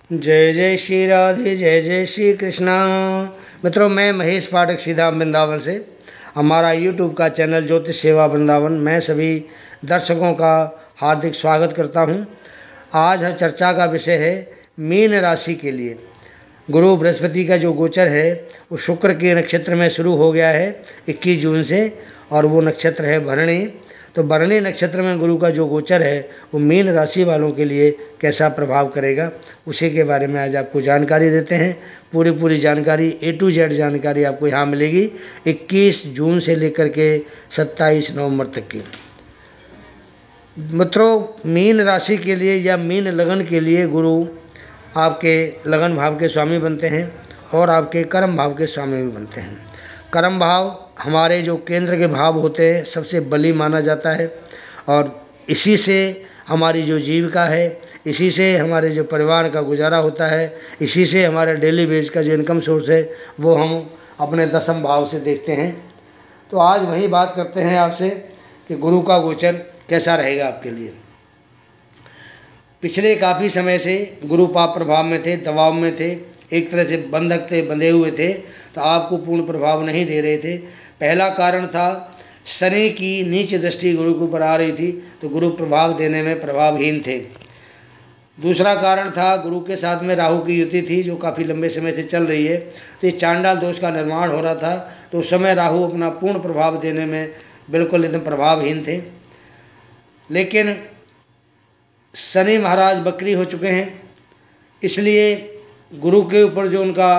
जय जय श्री राधे, जय जय श्री कृष्णा। मित्रों, मैं महेश पाठक सीधा वृंदावन से। हमारा यूट्यूब का चैनल ज्योतिष सेवा वृंदावन, मैं सभी दर्शकों का हार्दिक स्वागत करता हूं। आज हम चर्चा का विषय है मीन राशि के लिए। गुरु बृहस्पति का जो गोचर है वो शुक्र के नक्षत्र में शुरू हो गया है 21 जून से, और वो नक्षत्र है भरणी। तो भरणी नक्षत्र में गुरु का जो गोचर है वो मीन राशि वालों के लिए कैसा प्रभाव करेगा, उसी के बारे में आज आपको जानकारी देते हैं। पूरी जानकारी A to Z जानकारी आपको यहाँ मिलेगी 21 जून से लेकर के 27 नवंबर तक की। मित्रों, मीन राशि के लिए या मीन लगन के लिए गुरु आपके लगन भाव के स्वामी बनते हैं और आपके कर्म भाव के स्वामी भी बनते हैं। कर्म भाव हमारे जो केंद्र के भाव होते हैं सबसे बली माना जाता है, और इसी से हमारी जो जीविका है, इसी से हमारे जो परिवार का गुजारा होता है, इसी से हमारे डेली बेस का जो इनकम सोर्स है वो हम अपने दशम भाव से देखते हैं। तो आज वही बात करते हैं आपसे कि गुरु का गोचर कैसा रहेगा आपके लिए। पिछले काफ़ी समय से गुरु पाप प्रभाव में थे, दबाव में थे, एक तरह से बंधक थे, बंधे हुए थे, तो आपको पूर्ण प्रभाव नहीं दे रहे थे। पहला कारण था शनि की नीच दृष्टि गुरु के ऊपर आ रही थी, तो गुरु प्रभाव देने में प्रभावहीन थे। दूसरा कारण था गुरु के साथ में राहु की युति थी जो काफ़ी लंबे समय से चल रही है, तो ये चांडाल दोष का निर्माण हो रहा था। तो उस समय राहु अपना पूर्ण प्रभाव देने में बिल्कुल एकदम प्रभावहीन थे। लेकिन शनि महाराज बकरी हो चुके हैं, इसलिए गुरु के ऊपर जो उनका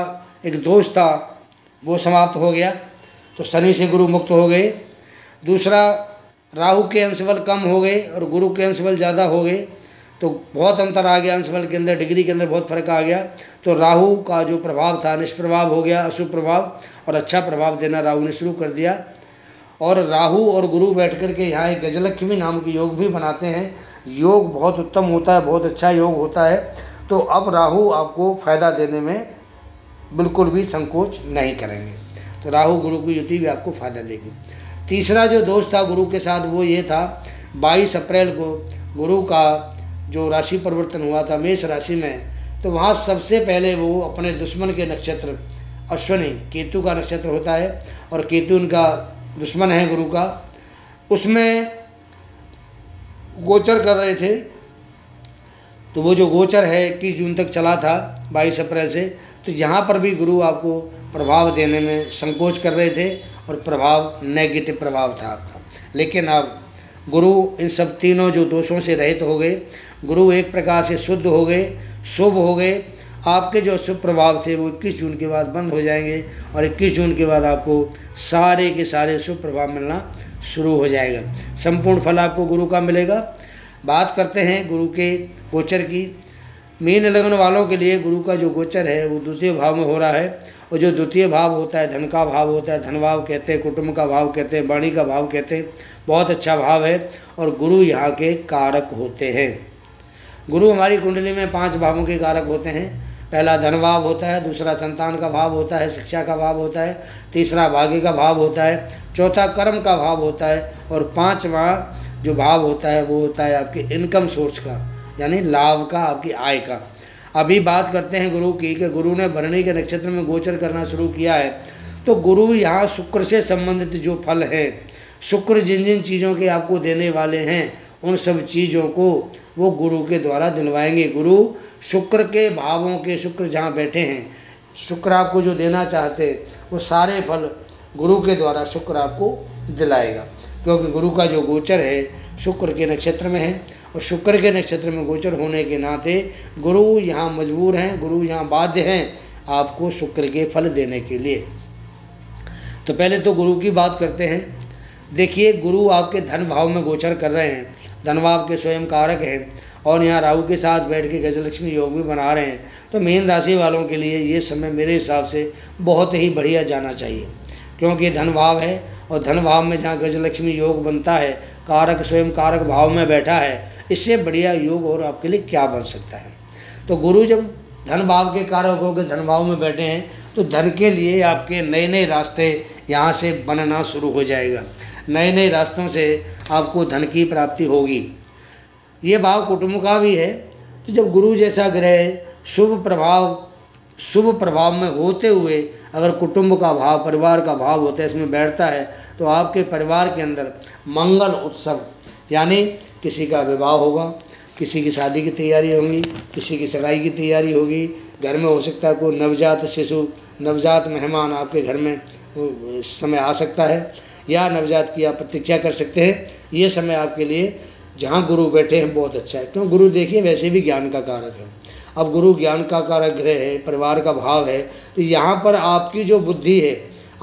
एक दोष था वो समाप्त हो गया, तो शनि से गुरु मुक्त हो गए। दूसरा, राहु के अंशबल कम हो गए और गुरु के अंशबल ज़्यादा हो गए, तो बहुत अंतर आ गया अंशबल के अंदर, डिग्री के अंदर बहुत फर्क आ गया। तो राहु का जो प्रभाव था निष्प्रभाव हो गया, अशुभ प्रभाव, और अच्छा प्रभाव देना राहु ने शुरू कर दिया। और राहु और गुरु बैठ कर के यहाँ एक गजलक्ष्मी नाम के योग भी बनाते हैं। योग बहुत उत्तम होता है, बहुत अच्छा योग होता है। तो अब राहु आपको फ़ायदा देने में बिल्कुल भी संकोच नहीं करेंगे, तो राहु गुरु की युति भी आपको फ़ायदा देगी। तीसरा जो दोष था गुरु के साथ वो ये था, 22 अप्रैल को गुरु का जो राशि परिवर्तन हुआ था मेष राशि में, तो वहाँ सबसे पहले वो अपने दुश्मन के नक्षत्र अश्विनी, केतु का नक्षत्र होता है और केतु उनका दुश्मन है गुरु का, उसमें गोचर कर रहे थे। तो वो जो गोचर है 21 जून तक चला था 22 अप्रैल से, तो यहाँ पर भी गुरु आपको प्रभाव देने में संकोच कर रहे थे और प्रभाव नेगेटिव प्रभाव था आपका। लेकिन अब गुरु इन सब तीनों जो दोषों से रहित हो गए, गुरु एक प्रकार से शुद्ध हो गए, शुभ हो गए। आपके जो शुभ प्रभाव थे वो 21 जून के बाद बंद हो जाएंगे, और 21 जून के बाद आपको सारे के सारे शुभ प्रभाव मिलना शुरू हो जाएगा। संपूर्ण फल आपको गुरु का मिलेगा। बात करते हैं गुरु के गोचर की। मीन लगन वालों के लिए गुरु का जो गोचर है वो द्वितीय भाव में हो रहा है, और जो द्वितीय भाव होता है धन का भाव होता है, धन भाव कहते हैं, कुटुंब का भाव कहते हैं, वाणी का भाव कहते हैं। बहुत अच्छा भाव है और गुरु यहाँ के कारक होते हैं। गुरु हमारी कुंडली में 5 भावों के कारक होते हैं। पहला धन भाव होता है, दूसरा संतान का भाव होता है, शिक्षा का भाव होता है, तीसरा भाग्य का भाव होता है, चौथा कर्म का भाव होता है, और 5वां जो भाव होता है वो होता है आपके इनकम सोर्स का, यानी लाभ का, आपकी आय का। अभी बात करते हैं गुरु की कि गुरु ने भरणी के नक्षत्र में गोचर करना शुरू किया है, तो गुरु यहाँ शुक्र से संबंधित जो फल है, शुक्र जिन जिन चीज़ों के आपको देने वाले हैं उन सब चीज़ों को वो गुरु के द्वारा दिलवाएंगे। गुरु शुक्र के भावों के, शुक्र जहाँ बैठे हैं, शुक्र आपको जो देना चाहते हैं वो सारे फल गुरु के द्वारा शुक्र आपको दिलाएगा, क्योंकि गुरु का जो गोचर है शुक्र के नक्षत्र में है, और शुक्र के नक्षत्र में गोचर होने के नाते गुरु यहाँ मजबूर हैं, गुरु यहाँ बाध्य हैं आपको शुक्र के फल देने के लिए। तो पहले तो गुरु की बात करते हैं। देखिए, गुरु आपके धन भाव में गोचर कर रहे हैं, धन भाव के स्वयं कारक हैं, और यहाँ राहु के साथ बैठ के गजलक्ष्मी योग भी बना रहे हैं। तो मीन राशि वालों के लिए ये समय मेरे हिसाब से बहुत ही बढ़िया जाना चाहिए, क्योंकि धन भाव है, और धन भाव में जहाँ गजलक्ष्मी योग बनता है, कारक स्वयं कारक भाव में बैठा है, इससे बढ़िया योग और आपके लिए क्या बन सकता है। तो गुरु जब धन भाव के कारक होकर धन भाव में बैठे हैं, तो धन के लिए आपके नए नए रास्ते यहाँ से बनना शुरू हो जाएगा। नए नए रास्तों से आपको धन की प्राप्ति होगी। ये भाव कुटुंब का भी है, तो जब गुरु जैसा ग्रह शुभ प्रभाव में होते हुए अगर कुटुंब का भाव, परिवार का भाव होता है, इसमें बैठता है, तो आपके परिवार के अंदर मंगल उत्सव, यानी किसी का विवाह होगा, किसी की शादी की तैयारी होगी, किसी की सगाई की तैयारी होगी, घर में हो सकता है कोई नवजात शिशु, नवजात मेहमान आपके घर में इस समय आ सकता है, या नवजात की आप प्रतीक्षा कर सकते हैं। ये समय आपके लिए जहाँ गुरु बैठे हैं बहुत अच्छा है, क्यों? गुरु देखिए वैसे भी ज्ञान का कारक है। अब गुरु ज्ञान का कारक ग्रह है, परिवार का भाव है, तो यहाँ पर आपकी जो बुद्धि है,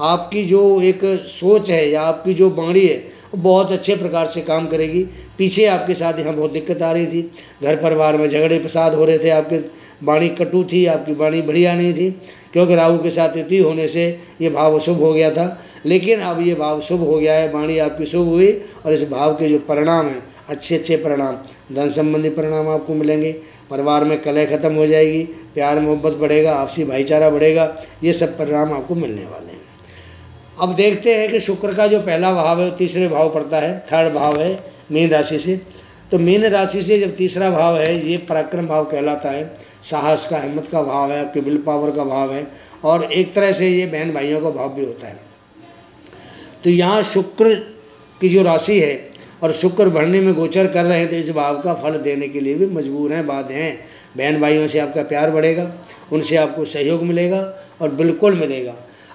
आपकी जो एक सोच है या आपकी जो वाणी है, वो बहुत अच्छे प्रकार से काम करेगी। पीछे आपके साथ यहाँ बहुत दिक्कत आ रही थी, घर परिवार में झगड़े फसाद हो रहे थे, आपकी वाणी कटु थी, आपकी वाणी बढ़िया नहीं थी, क्योंकि राहु के साथ युति होने से ये भाव अशुभ हो गया था। लेकिन अब ये भाव शुभ हो गया है, वाणी आपकी शुभ हुई, और इस भाव के जो परिणाम हैं, अच्छे परिणाम, धन संबंधी परिणाम आपको मिलेंगे, परिवार में कलह खत्म हो जाएगी, प्यार मोहब्बत बढ़ेगा, आपसी भाईचारा बढ़ेगा, ये सब परिणाम आपको मिलने वाले हैं। अब देखते हैं कि शुक्र का जो पहला भाव है वो तीसरे भाव पड़ता है, थर्ड भाव है मीन राशि से। तो मीन राशि से जब तीसरा भाव है, ये पराक्रम भाव कहलाता है, साहस का, हिम्मत का भाव है, आपके विल पावर का भाव है, और एक तरह से ये बहन भाइयों का भाव भी होता है। तो यहाँ शुक्र की जो राशि है और शुक्र बढ़ने में गोचर कर रहे हैं, तो इस भाव का फल देने के लिए भी मजबूर हैं, बाध्य हैं। बहन भाइयों से आपका प्यार बढ़ेगा, उनसे आपको सहयोग मिलेगा, और बिल्कुल मिलेगा।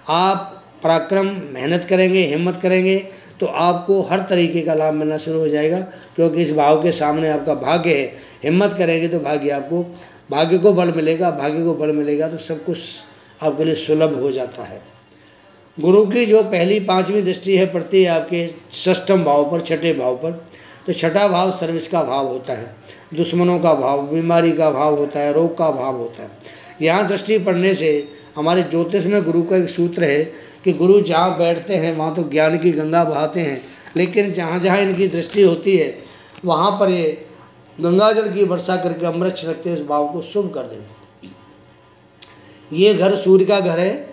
आप पराक्रम, मेहनत करेंगे, हिम्मत करेंगे, तो आपको हर तरीके का लाभ मिलना शुरू हो जाएगा, क्योंकि इस भाव के सामने आपका भाग्य है। हिम्मत करेंगे तो भाग्य को बल मिलेगा, भाग्य को बल मिलेगा तो सब कुछ आपके लिए सुलभ हो जाता है। गुरु की जो पहली 5वीं दृष्टि है पड़ती है आपके षष्ठम भाव पर, छठे भाव पर। तो छठा भाव सर्विस का भाव होता है, दुश्मनों का भाव, बीमारी का भाव होता है, रोग का भाव होता है। यहाँ दृष्टि पड़ने से हमारे ज्योतिष में गुरु का एक सूत्र है कि गुरु जहाँ बैठते हैं वहाँ तो ज्ञान की गंगा बहाते हैं, लेकिन जहाँ जहाँ इनकी दृष्टि होती है वहाँ पर ये गंगा जल की वर्षा करके अमृत छिड़कते हैं, इस भाव को शुभ कर देते हैं। ये घर सूर्य का घर है,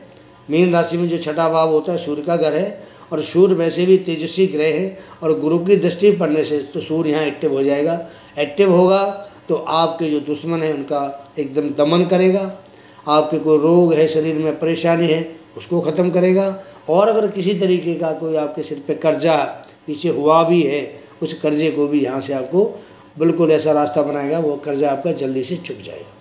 मीन राशि में जो छठा भाव होता है सूर्य का घर है, और सूर्य वैसे भी तेजस्वी ग्रह है, और गुरु की दृष्टि पड़ने से तो सूर्य यहाँ एक्टिव हो जाएगा। एक्टिव होगा तो आपके जो दुश्मन है उनका एकदम दमन करेगा, आपके कोई रोग है, शरीर में परेशानी है, उसको ख़त्म करेगा। और अगर किसी तरीके का कोई आपके सिर पे कर्जा पीछे हुआ भी है, उस कर्जे को भी यहाँ से आपको बिल्कुल ऐसा रास्ता बनाएगा, वो कर्जा आपका जल्दी से चुक जाएगा।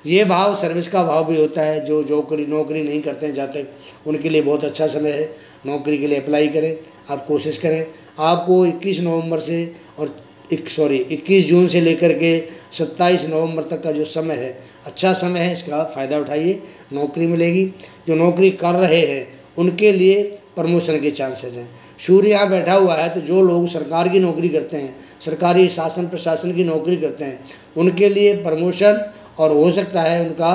ये भाव सर्विस का भाव भी होता है। जो नौकरी नहीं करते हैं जातक, उनके लिए बहुत अच्छा समय है, नौकरी के लिए अप्लाई करें, आप कोशिश करें। आपको 21 जून से लेकर के 27 नवंबर तक का जो समय है, अच्छा समय है, इसका फ़ायदा उठाइए, नौकरी मिलेगी। जो नौकरी कर रहे हैं उनके लिए प्रमोशन के चांसेस हैं। सूर्य यहाँ बैठा हुआ है, तो जो लोग सरकार की नौकरी करते हैं, सरकारी शासन प्रशासन की नौकरी करते हैं, उनके लिए प्रमोशन, और हो सकता है उनका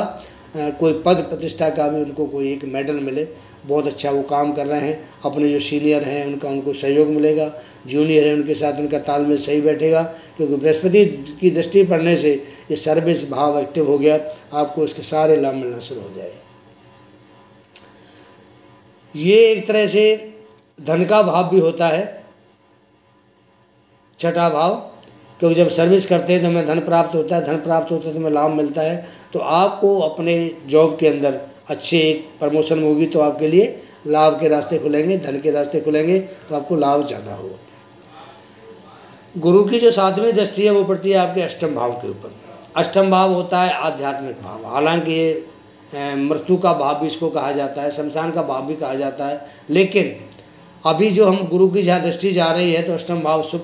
कोई पद प्रतिष्ठा का भी उनको कोई एक मेडल मिले। बहुत अच्छा वो काम कर रहे हैं, अपने जो सीनियर हैं उनको सहयोग मिलेगा, जूनियर है उनके साथ उनका तालमेल सही बैठेगा, क्योंकि बृहस्पति की दृष्टि पड़ने से ये सर्विस भाव एक्टिव हो गया, आपको इसके सारे लाभ मिलना शुरू हो जाएगा। ये एक तरह से धन का भाव भी होता है, छठा भाव, क्योंकि जब सर्विस करते हैं तो हमें धन प्राप्त होता है, धन प्राप्त होता है तो हमें लाभ मिलता है। तो आपको अपने जॉब के अंदर अच्छे एक प्रमोशन होगी तो आपके लिए लाभ के रास्ते खुलेंगे, धन के रास्ते खुलेंगे, तो आपको लाभ ज़्यादा होगा। गुरु की जो 7वीं दृष्टि है वो पड़ती है आपके अष्टम भाव के ऊपर। अष्टम भाव होता है आध्यात्मिक भाव, हालांकि ये मृत्यु का भाव भी इसको कहा जाता है, शमशान का भाव भी कहा जाता है, लेकिन अभी जो हम गुरु की जहाँ दृष्टि जा रही है तो अष्टम भाव शुभ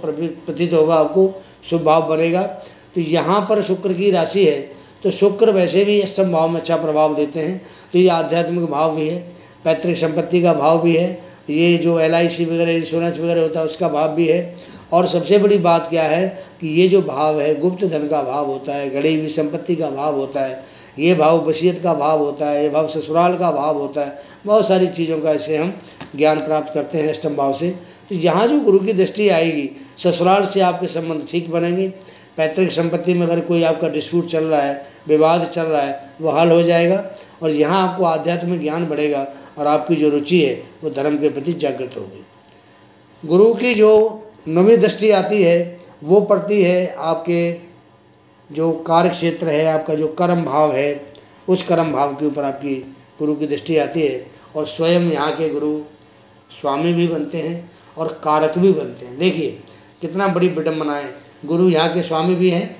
प्रतीत होगा, आपको शुभ भाव बनेगा। तो यहाँ पर शुक्र की राशि है, तो शुक्र वैसे भी अष्टम भाव में अच्छा प्रभाव देते हैं, तो ये आध्यात्मिक भाव भी है, पैतृक संपत्ति का भाव भी है, ये जो LIC वगैरह इंश्योरेंस वगैरह होता है उसका भाव भी है। और सबसे बड़ी बात क्या है कि ये जो भाव है गुप्त धन का भाव होता है, गड़ी हुई संपत्ति का भाव होता है, ये भाव वसीयत का भाव होता है, ये भाव ससुराल का भाव होता है, बहुत सारी चीज़ों का इससे हम ज्ञान प्राप्त करते हैं अष्टम भाव से। तो यहाँ जो गुरु की दृष्टि आएगी, ससुराल से आपके संबंध ठीक बनेंगे, पैतृक संपत्ति में अगर कोई आपका डिस्प्यूट चल रहा है, विवाद चल रहा है, वो हल हो जाएगा, और यहाँ आपको आध्यात्मिक ज्ञान बढ़ेगा, और आपकी जो रुचि है वो धर्म के प्रति जागृत होगी। गुरु की जो 9वीं दृष्टि आती है वो पड़ती है आपके जो कार्य क्षेत्र है, आपका जो कर्म भाव है, उस कर्म भाव के ऊपर आपकी गुरु की दृष्टि आती है। और स्वयं यहाँ के गुरु स्वामी भी बनते हैं और कारक भी बनते हैं। देखिए कितना बड़ी विडंबना है, गुरु यहाँ के स्वामी भी हैं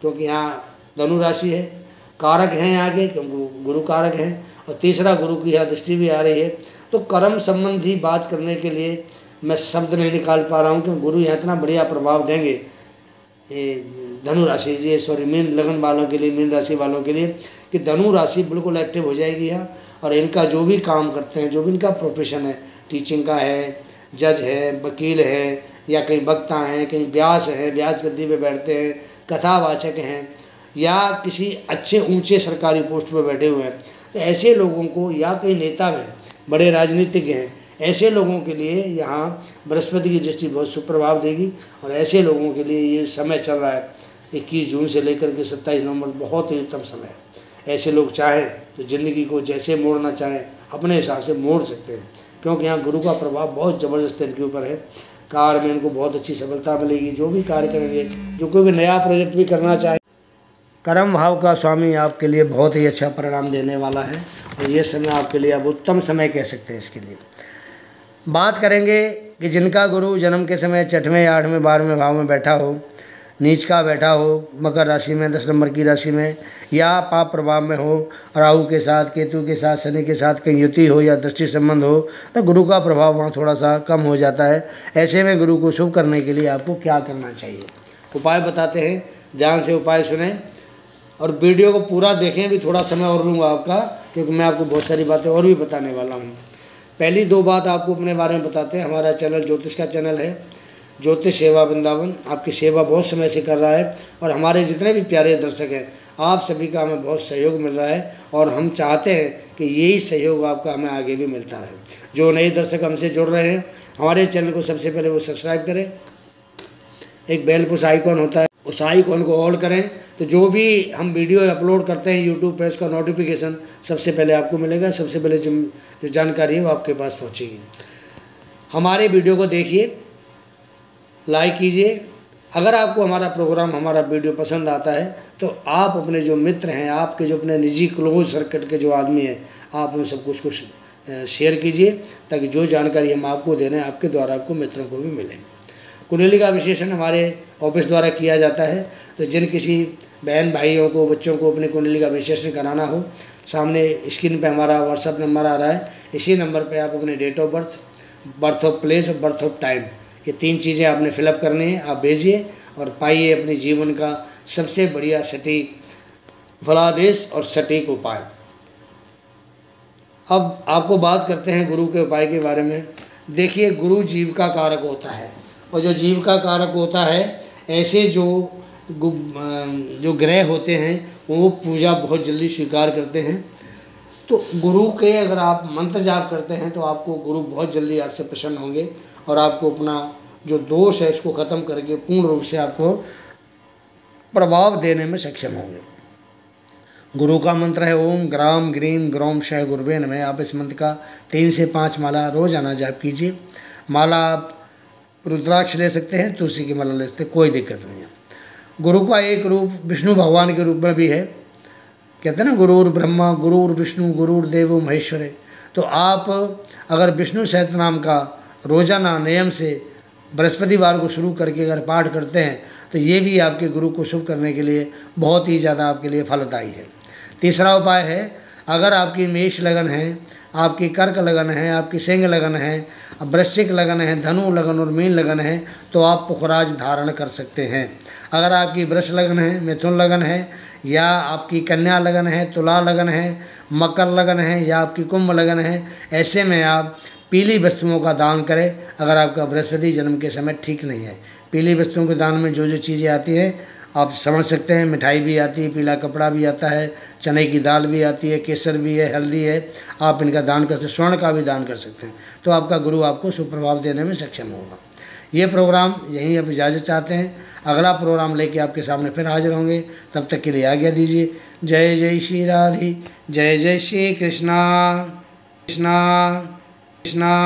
क्योंकि यहाँ धनु राशि है, कारक हैं यहाँ के क्योंकि गुरु कारक हैं, और तीसरा गुरु की यहाँ दृष्टि भी आ रही है। तो कर्म संबंधी बात करने के लिए मैं शब्द नहीं निकाल पा रहा हूँ क्योंकि गुरु यहाँ इतना बढ़िया प्रभाव देंगे धनु राशि, ये सॉरी मीन लगन वालों के लिए, मीन राशि वालों के लिए, कि धनु राशि बिल्कुल एक्टिव हो जाएगी यहाँ। और इनका जो भी काम करते हैं, जो भी इनका प्रोफेशन है, टीचिंग का है, जज है, वकील है, या कहीं वक्ता हैं, कहीं व्यास हैं, व्यास गद्दी पे बैठते हैं, कथावाचक हैं, या किसी अच्छे ऊंचे सरकारी पोस्ट पर बैठे हुए हैं, तो ऐसे लोगों को, या कई नेता में बड़े राजनीतिक हैं, ऐसे लोगों के लिए यहाँ बृहस्पति की दृष्टि बहुत सुप्रभाव देगी। और ऐसे लोगों के लिए ये समय चल रहा है 21 जून से लेकर के 27 नवंबर, बहुत ही उत्तम समय है। ऐसे लोग चाहें तो ज़िंदगी को जैसे मोड़ना चाहें अपने हिसाब से मोड़ सकते हैं, क्योंकि यहाँ गुरु का प्रभाव बहुत ज़बरदस्त इनके ऊपर है। कार्य में इनको बहुत अच्छी सफलता मिलेगी, जो भी कार्य करेंगे, जो कोई भी नया प्रोजेक्ट भी करना चाहे। कर्म भाव का स्वामी आपके लिए बहुत ही अच्छा परिणाम देने वाला है, और ये समय आपके लिए अब उत्तम समय कह सकते हैं। इसके लिए बात करेंगे कि जिनका गुरु जन्म के समय 6वें, 8वें, 12वें भाव में बैठा हो, नीच का बैठा हो, मकर राशि में, 10 नंबर की राशि में, या पाप प्रभाव में हो, राहु के साथ, केतु के साथ, शनि के साथ कहीं युति हो या दृष्टि संबंध हो, तो गुरु का प्रभाव वहाँ थोड़ा सा कम हो जाता है। ऐसे में गुरु को शुभ करने के लिए आपको क्या करना चाहिए, उपाय बताते हैं। ध्यान से उपाय सुने और वीडियो को पूरा देखें। भी थोड़ा समय और लूँगा आपका, क्योंकि मैं आपको बहुत सारी बातें और भी बताने वाला हूँ। पहली 2 बात आपको अपने बारे में बताते हैं। हमारा चैनल ज्योतिष का चैनल है, ज्योतिष सेवा वृंदावन, आपकी सेवा बहुत समय से कर रहा है, और हमारे जितने भी प्यारे दर्शक हैं, आप सभी का हमें बहुत सहयोग मिल रहा है, और हम चाहते हैं कि यही सहयोग आपका हमें आगे भी मिलता रहे। जो नए दर्शक हमसे जुड़ रहे हैं, हमारे चैनल को सबसे पहले वो सब्सक्राइब करें। एक बेल पुश आइकॉन होता है, उस आइकॉन को ऑल करें, तो जो भी हम वीडियो अपलोड करते हैं यूट्यूब पे, उसका नोटिफिकेशन सबसे पहले आपको मिलेगा। सबसे पहले जो जानकारी है वो आपके पास पहुंचेगी। हमारे वीडियो को देखिए, लाइक कीजिए। अगर आपको हमारा प्रोग्राम, हमारा वीडियो पसंद आता है, तो आप अपने जो मित्र हैं, आपके जो अपने निजी क्लोज सर्किट के जो आदमी हैं, आप उन सबको उसको शेयर कीजिए, ताकि जो जानकारी हम आपको दे रहे हैं, आपके द्वारा आपको मित्रों को भी मिले। कुंडली का विश्लेषण हमारे ऑफिस द्वारा किया जाता है, तो जिन किसी बहन भाइयों को, बच्चों को अपने कुंडली का विश्लेषण कराना हो, सामने स्क्रीन पे हमारा व्हाट्सएप नंबर आ रहा है। इसी नंबर पे आप अपने date of birth, birth of place और बर्थ ऑफ टाइम, ये 3 चीज़ें आपने फिलअप करनी है। आप भेजिए और पाइए अपने जीवन का सबसे बढ़िया सटीक फलादेश और सटीक उपाय। अब आपको बात करते हैं गुरु के उपाय के बारे में। देखिए, गुरु जीव का कारक होता है, और जो जीव का कारक होता है, ऐसे जो ग्रह होते हैं वो पूजा बहुत जल्दी स्वीकार करते हैं। तो गुरु के अगर आप मंत्र जाप करते हैं, तो आपको गुरु बहुत जल्दी आपसे प्रसन्न होंगे, और आपको अपना जो दोष है इसको ख़त्म करके पूर्ण रूप से आपको प्रभाव देने में सक्षम होंगे। गुरु का मंत्र है ओम ग्राम ग्रीम ग्रोम शय गुरुवे नमः। आप इस मंत्र का 3 से 5 माला रोजाना जाप कीजिए। माला आप रुद्राक्ष ले सकते हैं, तुलसी की माला ले सकते हैं, कोई दिक्कत नहीं है। गुरु का एक रूप विष्णु भगवान के रूप में भी है। कहते हैं ना, गुरुर ब्रह्मा गुरुर विष्णु गुरुर देवो महेश्वरे। तो आप अगर विष्णु सहस्त्रनाम का रोजाना नियम से बृहस्पतिवार को शुरू करके अगर पाठ करते हैं, तो ये भी आपके गुरु को शुभ करने के लिए बहुत ही ज़्यादा आपके लिए फलदायी है। तीसरा उपाय है, अगर आपकी मेष लगन है, आपकी कर्क लगन है, आपकी सिंह लगन है, वृश्चिक लगन है, धनु लगन और मीन लगन है, तो आप पुखराज धारण कर सकते हैं। अगर आपकी वृष लगन है, मिथुन लगन है, या आपकी कन्या लगन है, तुला लगन है, मकर लगन है, या आपकी कुंभ लगन है, ऐसे में आप पीली वस्तुओं का दान करें। अगर आपका बृहस्पति जन्म के समय ठीक नहीं है, पीली वस्तुओं के दान में जो जो चीज़ें आती हैं आप समझ सकते हैं। मिठाई भी आती है, पीला कपड़ा भी आता है, चने की दाल भी आती है, केसर भी है, हल्दी है, आप इनका दान कर सकते हैं। स्वर्ण का भी दान कर सकते हैं, तो आपका गुरु आपको सुप्रभाव देने में सक्षम होगा। ये प्रोग्राम यहीं अब इजाज़त चाहते हैं। अगला प्रोग्राम लेके आपके सामने फिर हाजिर होंगे, तब तक के लिए आज्ञा दीजिए। जय जय श्री राधे, जय जय श्री कृष्णा कृष्णा कृष्णा।